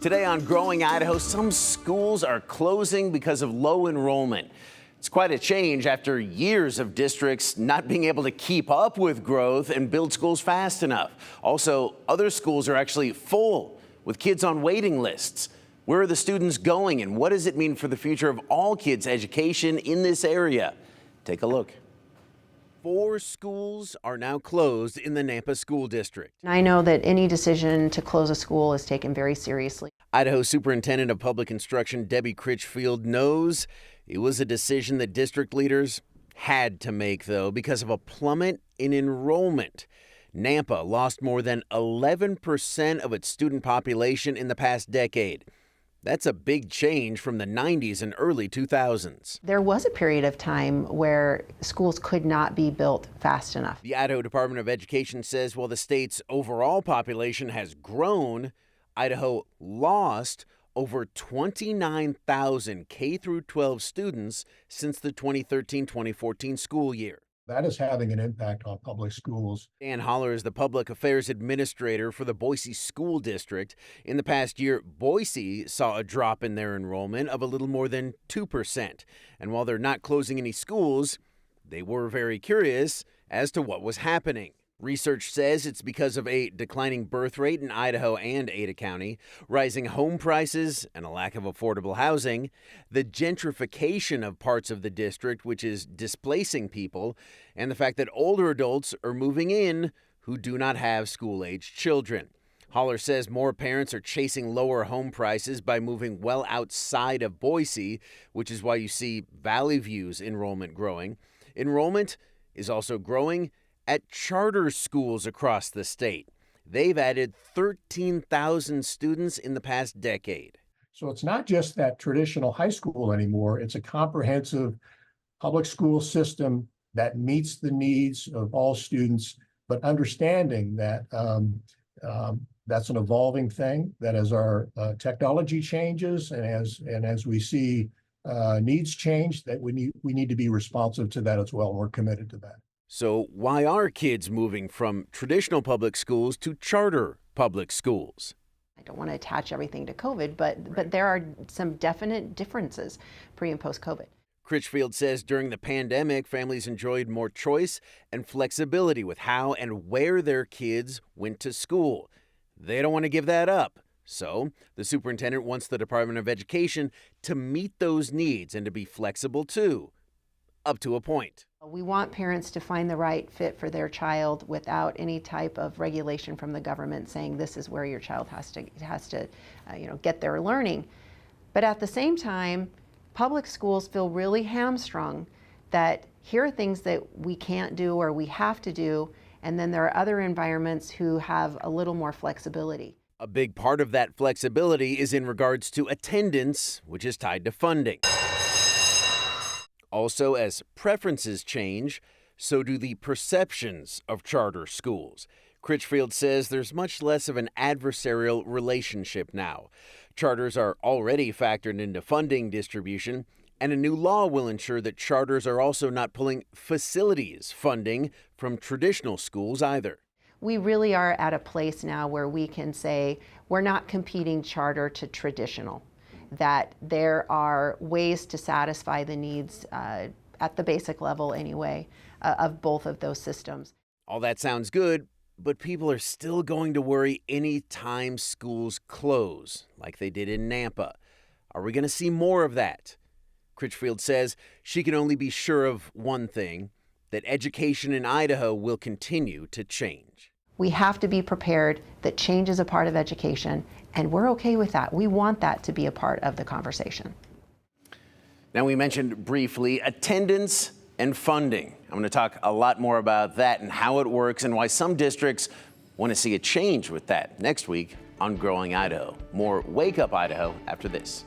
Today on Growing Idaho, some schools are closing because of low enrollment. It's quite a change after years of districts not being able to keep up with growth and build schools fast enough. Also, other schools are actually full with kids on waiting lists. Where are the students going, and what does it mean for the future of all kids' education in this area? Take a look. 4 schools are now closed in the Nampa School District. I know that any decision to close a school is taken very seriously. Idaho Superintendent of Public Instruction Debbie Critchfield knows it was a decision that district leaders had to make, though, because of a plummet in enrollment. Nampa lost more than 11% of its student population in the past decade. That's a big change from the 90s and early 2000s. There was a period of time where schools could not be built fast enough. The Idaho Department of Education says while the state's overall population has grown, Idaho lost over 29,000 K-12 students since the 2013-2014 school year. That is having an impact on public schools. Dan Holler is the public affairs administrator for the Boise School District. In the past year, Boise saw a drop in their enrollment of a little more than 2%. And while they're not closing any schools, they were very curious as to what was happening. Research says it's because of a declining birth rate in Idaho and Ada County, rising home prices, and a lack of affordable housing, the gentrification of parts of the district, which is displacing people, and the fact that older adults are moving in who do not have school-aged children. Holler says more parents are chasing lower home prices by moving well outside of Boise, which is why you see Valley View's enrollment growing. Enrollment is also growing at charter schools across the state. They've added 13,000 students in the past decade. So it's not just that traditional high school anymore. It's a comprehensive public school system that meets the needs of all students, but understanding that that's an evolving thing, that as our technology changes and as we see needs change, that we need to be responsive to that as well. We're committed to that. So why are kids moving from traditional public schools to charter public schools? I don't want to attach everything to COVID, but there are some definite differences pre and post COVID. Critchfield says during the pandemic, families enjoyed more choice and flexibility with how and where their kids went to school. They don't want to give that up. So the superintendent wants the Department of Education to meet those needs and to be flexible too, up to a point. We want parents to find the right fit for their child without any type of regulation from the government saying this is where your child has to get their learning. But at the same time, public schools feel really hamstrung that here are things that we can't do or we have to do, and then there are other environments who have a little more flexibility. A big part of that flexibility is in regards to attendance, which is tied to funding. Also, as preferences change, so do the perceptions of charter schools. Critchfield says there's much less of an adversarial relationship now. Charters are already factored into funding distribution, and a new law will ensure that charters are also not pulling facilities funding from traditional schools either. We really are at a place now where we can say we're not competing charter to traditional, that there are ways to satisfy the needs at the basic level anyway of both of those systems. All that sounds good, but people are still going to worry any time schools close, like they did in Nampa. Are we going to see more of that? Critchfield says she can only be sure of one thing, that education in Idaho will continue to change. We have to be prepared that change is a part of education, and we're okay with that. We want that to be a part of the conversation. Now, we mentioned briefly attendance and funding. I'm going to talk a lot more about that and how it works and why some districts want to see a change with that next week on Growing Idaho. More Wake Up Idaho after this.